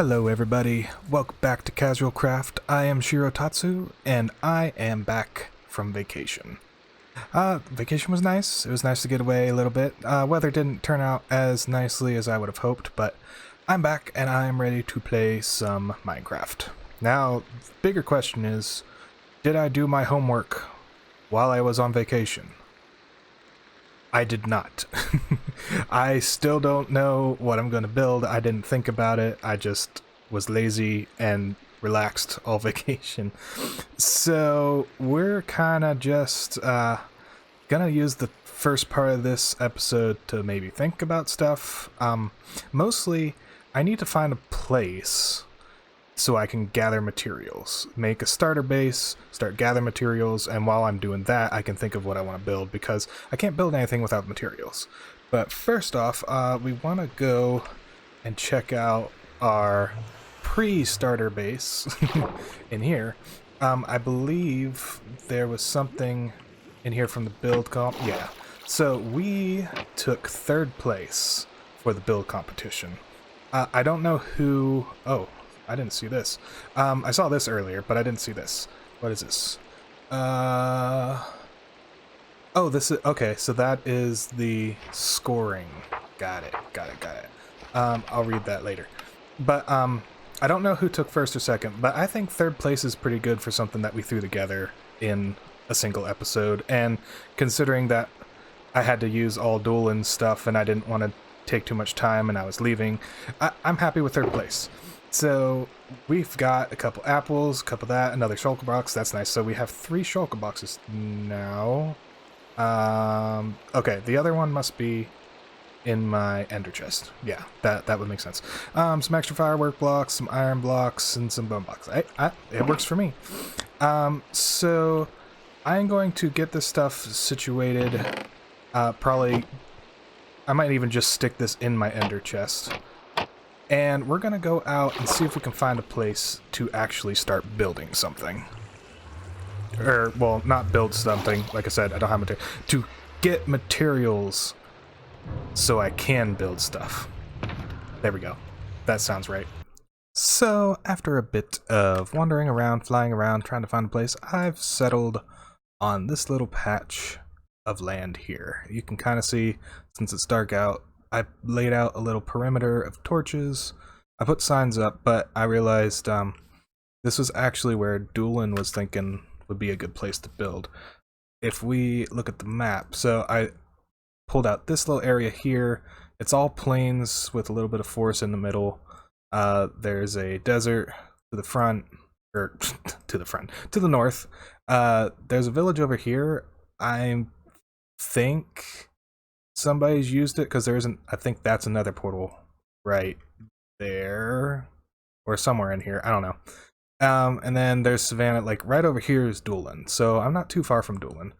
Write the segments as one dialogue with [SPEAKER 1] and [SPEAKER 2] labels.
[SPEAKER 1] Hello everybody, welcome back to Casual Craft. I am Shirotatsu, and I am back from vacation. Vacation was nice. It was nice to get away a little bit. Weather didn't turn out as nicely as I would have hoped, but I'm back and I'm ready to play some Minecraft. Now, the bigger question is, did I do my homework while I was on vacation? I did not. I still don't know what I'm going to build. I didn't think about it. I just was lazy and relaxed all vacation. So we're kind of just gonna use the first part of this episode to maybe think about stuff. Mostly, I need to find a place so I can gather materials, make a starter base, start gathering materials, and while I'm doing that, I can think of what I want to build, because I can't build anything without materials. But first off, we want to go and check out our pre-starter base in here. I believe there was something in here from the build comp. Yeah, so we took third place for the build competition. I don't know who... Oh, I didn't see this. I saw this earlier, but I didn't see this. What is this? Oh, this is... Okay, so that is the scoring. Got it. I'll read that later. But, I don't know who took first or second, but I think third place is pretty good for something that we threw together in a single episode. And considering that I had to use all Dolan stuff and I didn't want to take too much time and I was leaving, I'm happy with third place. So we've got a couple apples, a couple of that, another shulker box. That's nice. So we have 3 shulker boxes now. Okay, the other one must be in my ender chest. Yeah, that would make sense. Some extra firework blocks, some iron blocks, and some bone blocks. It works for me. So I'm going to get this stuff situated. Probably, I might even just stick this in my ender chest. And we're gonna go out and see if we can find a place to actually start building something. Or, well, not build something. Like I said, I don't have material. To get materials so I can build stuff. There we go. That sounds right. So, after a bit of wandering around, flying around, trying to find a place, I've settled on this little patch of land here. You can kind of see, since it's dark out, I laid out a little perimeter of torches. I put signs up, but I realized this was actually where Doolin was thinking would be a good place to build. If we look at the map, so I pulled out this little area here. It's all plains with a little bit of forest in the middle. There's a desert to the front, or to the north. There's a village over here. I think somebody's used it, because there isn't... I think that's another portal right there, or somewhere in here. I don't know. And then there's Savannah. Like right over here is Doolin, so I'm not too far from Doolin.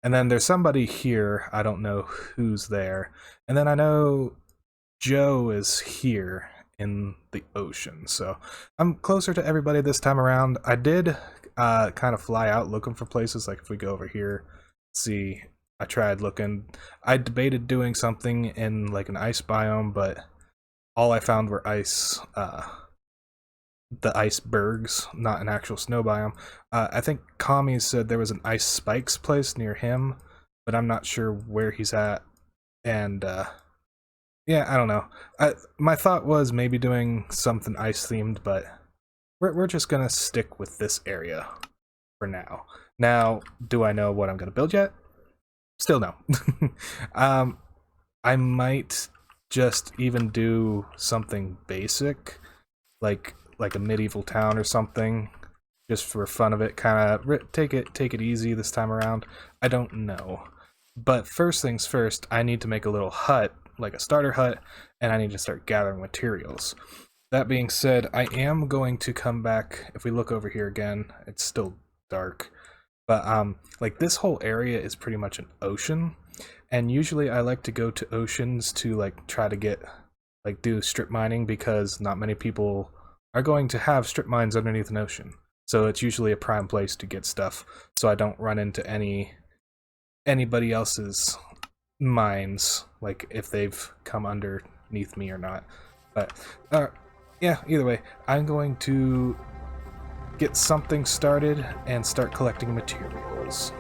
[SPEAKER 1] And then there's somebody here. I don't know who's there. And then I know Joe is here in the ocean, so I'm closer to everybody this time around. I did kind of fly out looking for places. Like if we go over here, see, I tried looking. I debated doing something in like an ice biome, but all I found were ice, the icebergs, not an actual snow biome. I think Kami said there was an ice spikes place near him, but I'm not sure where he's at. And yeah, I don't know. My thought was maybe doing something ice themed, but we're just gonna stick with this area for now. Now, do I know what I'm gonna build yet? Still no. I might just even do something basic, like a medieval town or something, just for fun of it. Kind of take it easy this time around. I don't know. But first things first, I need to make a little hut, like a starter hut, and I need to start gathering materials. That being said, I am going to come back. If we look over here again, it's still dark. But like this whole area is pretty much an ocean, and usually I like to go to oceans to like try to get do strip mining, because not many people are going to have strip mines underneath an ocean. So it's usually a prime place to get stuff, so I don't run into anybody else's mines, like if they've come underneath me or not. But yeah, either way, I'm going to get something started and start collecting materials.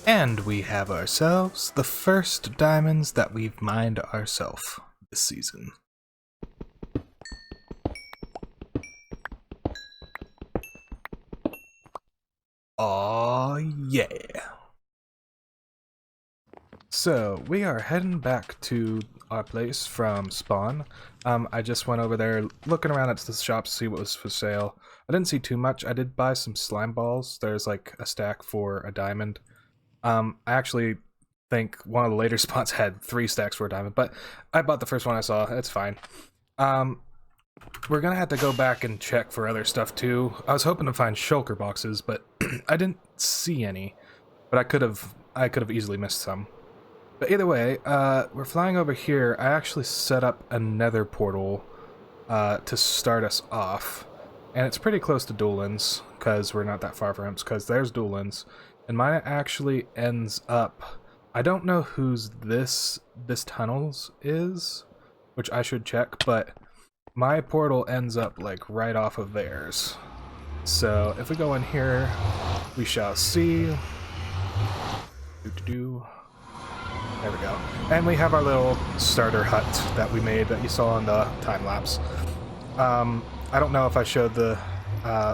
[SPEAKER 1] And we have ourselves the first diamonds that we've mined ourselves this season. Aw, yeah. So, we are heading back to our place from spawn. I just went over there looking around at the shop to see what was for sale. I didn't see too much. I did buy some slime balls. There's like a stack for a diamond. I actually think one of the later spots had 3 stacks for a diamond, but I bought the first one I saw. It's fine. We're gonna have to go back and check for other stuff too. I was hoping to find shulker boxes, but I didn't see any. But I could have easily missed some. But either way, we're flying over here. I actually set up a nether portal to start us off. And it's pretty close to Doolin's, because we're not that far from him, because there's Doolin's. And mine actually ends up... I don't know whose this tunnels is, which I should check, but my portal ends up like right off of theirs. So if we go in here, we shall see. There we go. And we have our little starter hut that we made that you saw in the time lapse. I don't know if I showed the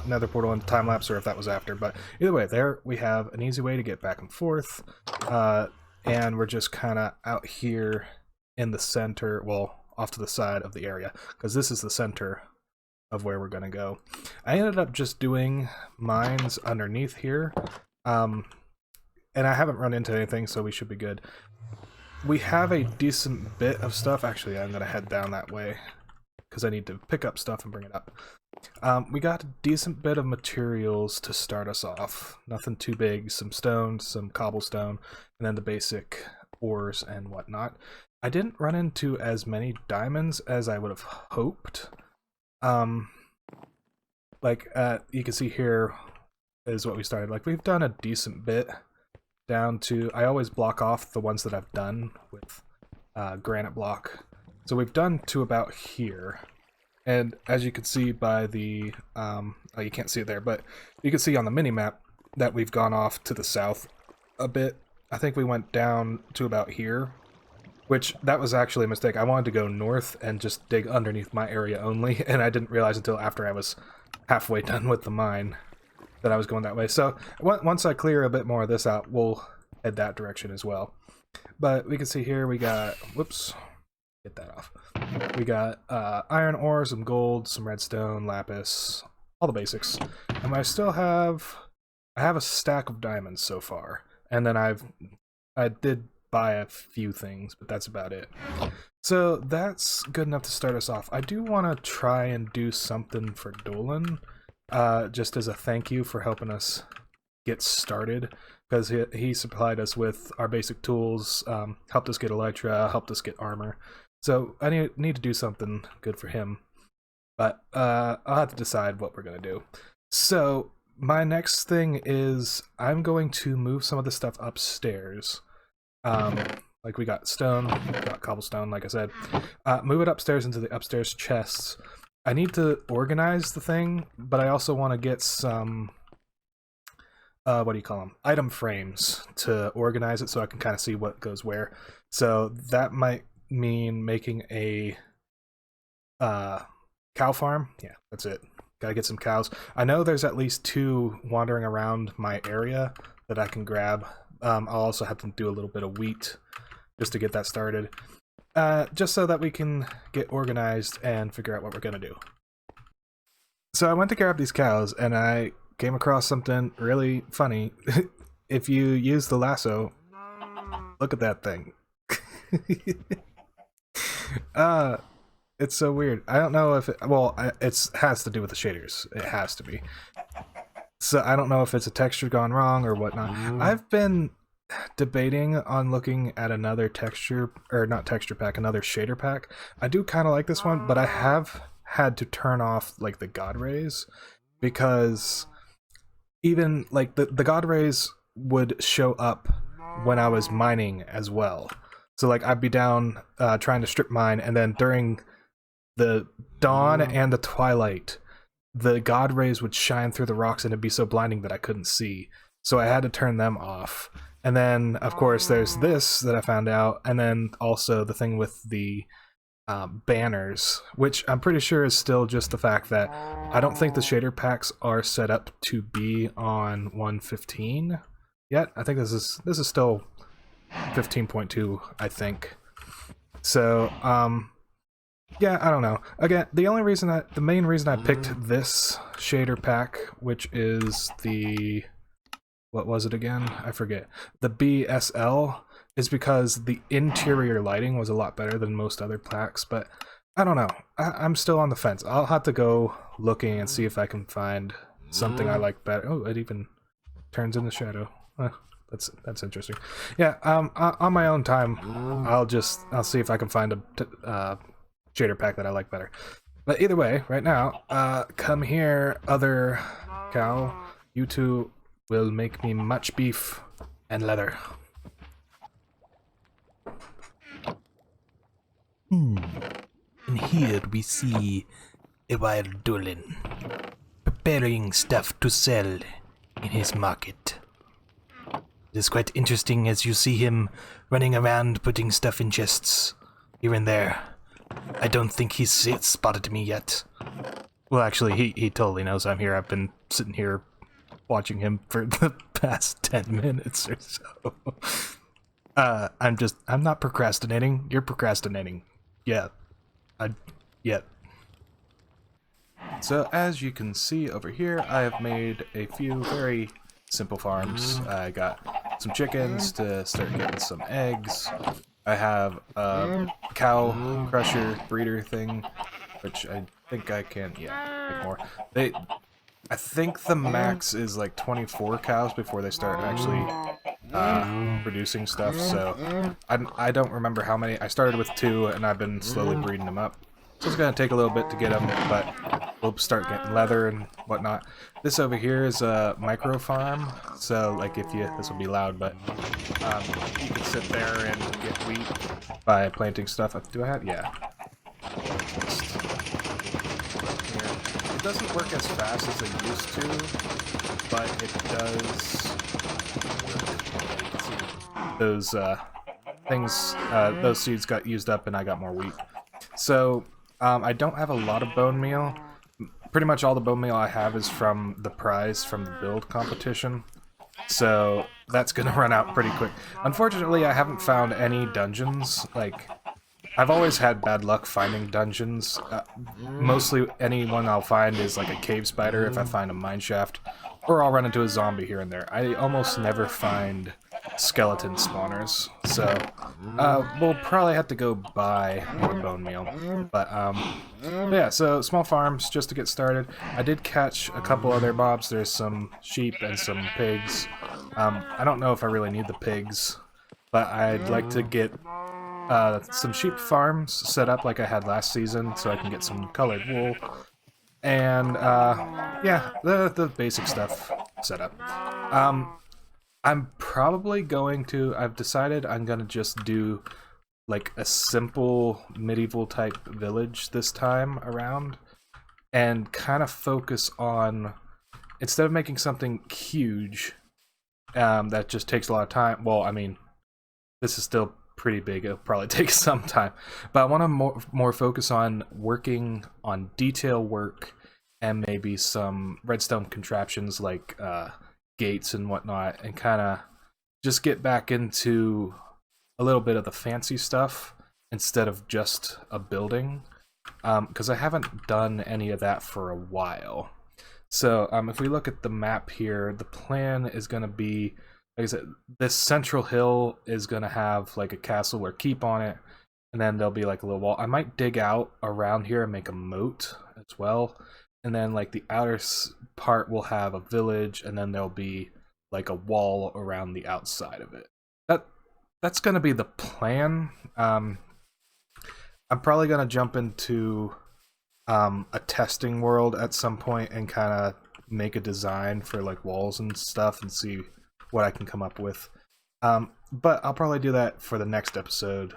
[SPEAKER 1] nether portal in the time lapse or if that was after, but either way, there we have an easy way to get back and forth. And we're just kind of out here in the center, well, off to the side of the area, because this is the center of where we're going to go. I ended up just doing mines underneath here, and I haven't run into anything, so we should be good. We have a decent bit of stuff. Actually, I'm going to head down that way, because I need to pick up stuff and bring it up. We got a decent bit of materials to start us off. Nothing too big. Some stone, some cobblestone, and then the basic ores and whatnot. I didn't run into as many diamonds as I would have hoped. You can see here is what we started. Like, we've done a decent bit down to... I always block off the ones that I've done with granite block. So we've done to about here. And as you can see by the, oh, you can't see it there, but you can see on the mini-map, that we've gone off to the south a bit. I think we went down to about here, which that was actually a mistake. I wanted to go north and just dig underneath my area only, and I didn't realize until after I was halfway done with the mine that I was going that way. So once I clear a bit more of this out, we'll head that direction as well. But we can see here we got, whoops, get that off. We got iron ore, some gold, some redstone, lapis, all the basics. And I have a stack of diamonds so far. And then I did buy a few things, but that's about it. So that's good enough to start us off. I do want to try and do something for Dolan, just as a thank you for helping us get started, because he supplied us with our basic tools, helped us get Elytra, helped us get armor. So I need to do something good for him, but I'll have to decide what we're going to do. So my next thing is I'm going to move some of the stuff upstairs. Like we got stone, got cobblestone, like I said. Move it upstairs into the upstairs chests. I need to organize the thing, but I also want to get some, what do you call them? Item frames to organize it so I can kind of see what goes where. So that might mean making a cow farm. Yeah, that's it. Gotta get some cows. I know there's at least 2 wandering around my area that I can grab. I'll also have to do a little bit of wheat just to get that started. Just so that we can get organized and figure out what we're gonna do. So I went to grab these cows and I came across something really funny. If you use the lasso, look at that thing. It's so weird. I don't know if it, well, it has to do with the shaders. It has to be. So I don't know if it's a texture gone wrong or whatnot. I've been debating on looking at another texture, or not texture pack, another shader pack. I do kind of like this one, but I have had to turn off like the god rays, because even like the god rays would show up when I was mining as well. So like I'd be down trying to strip mine, and then during the dawn and the twilight, the god rays would shine through the rocks and it'd be so blinding that I couldn't see. So I had to turn them off. And then of course there's this that I found out, and then also the thing with the banners, which I'm pretty sure is still just the fact that I don't think the shader packs are set up to be on 1.15 yet. I think this is still 15.2, I think. So yeah, I don't know. Again, the main reason I picked this shader pack, which is the, what was it again? I forget. The BSL, is because the interior lighting was a lot better than most other packs, but I don't know. I'm still on the fence. I'll have to go looking and see if I can find something I like better. Oh, it even turns into shadow. That's interesting. Yeah, on my own time, I'll see if I can find a shader pack that I like better. But either way, right now, come here, other cow. You two will make me much beef and leather.
[SPEAKER 2] And here we see a wild Dolan preparing stuff to sell in his market. It is quite interesting as you see him running around putting stuff in chests here and there. I don't think he's spotted me yet. Well, actually, he totally knows I'm here. I've been sitting here watching him for the past 10 minutes or so. I'm not procrastinating. You're procrastinating. Yeah. Yeah.
[SPEAKER 1] So as you can see over here, I have made a few very simple farms. I got some chickens to start getting some eggs. I have a cow crusher breeder thing, which I think I can, make more. I think the max is like 24 cows before they start actually producing stuff, so I don't remember how many. I started with 2 and I've been slowly breeding them up. So it's going to take a little bit to get them, but we'll start getting leather and whatnot. This over here is a micro farm, so like this will be loud, but you can sit there and get wheat by planting stuff. Do I have? Yeah. It doesn't work as fast as it used to, but it does work. See, those things, those seeds got used up and I got more wheat. So I don't have a lot of bone meal. Pretty much all the bone meal I have is from the prize from the build competition. So that's gonna run out pretty quick. Unfortunately, I haven't found any dungeons. Like, I've always had bad luck finding dungeons. Mostly anyone I'll find is like a cave spider if I find a mine shaft, or I'll run into a zombie here and there. I almost never find skeleton spawners, so we'll probably have to go buy more bone meal. But yeah, so small farms just to get started. I did catch a couple other mobs. There's some sheep and some pigs. I don't know if I really need the pigs, but I'd like to get some sheep farms set up like I had last season so I can get some colored wool. And yeah, the basic stuff set up. I'm probably going to, I've decided I'm going to just do like a simple medieval type village this time around and kind of focus on, instead of making something huge that just takes a lot of time, well, I mean, this is still pretty big, it'll probably take some time, but I want to more focus on working on detail work and maybe some redstone contraptions like gates and whatnot, and kind of just get back into a little bit of the fancy stuff instead of just a building, because I haven't done any of that for a while. So if we look at the map here, the plan is going to be, like I said, this central hill is going to have like a castle or keep on it, and then there'll be like a little wall. I might dig out around here and make a moat as well, and then like the outer part will have a village, and then there'll be like a wall around the outside of it. That's going to be the plan. I'm probably going to jump into a testing world at some point and kind of make a design for like walls and stuff and see what I can come up with. But I'll probably do that for the next episode.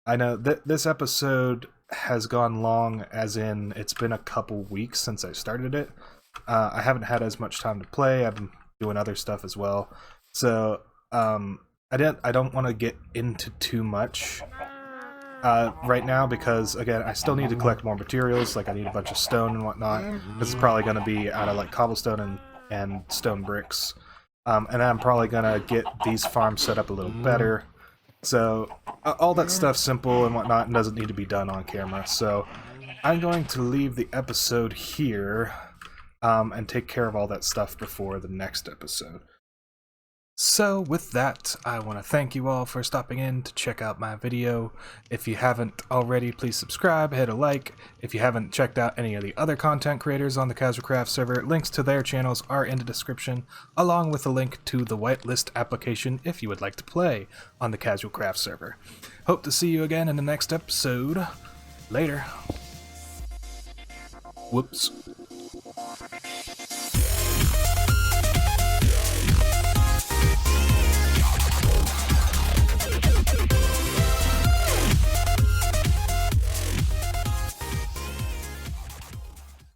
[SPEAKER 1] I know that this episode has gone long, as in it's been a couple weeks since I started it. I haven't had as much time to play. I've been doing other stuff as well. So I don't want to get into too much right now, because again, I still need to collect more materials. Like I need a bunch of stone and whatnot. This is probably going to be out of like cobblestone and stone bricks. And then I'm probably going to get these farms set up a little better. So all that stuff's simple and whatnot and doesn't need to be done on camera. So I'm going to leave the episode here and take care of all that stuff before the next episode. So with that, I want to thank you all for stopping in to check out my video. If you haven't already, please subscribe, hit a like. If you haven't checked out any of the other content creators on the Casual Craft server, links to their channels are in the description, along with a link to the Whitelist application if you would like to play on the Casual Craft server. Hope to see you again in the next episode. Later. Whoops.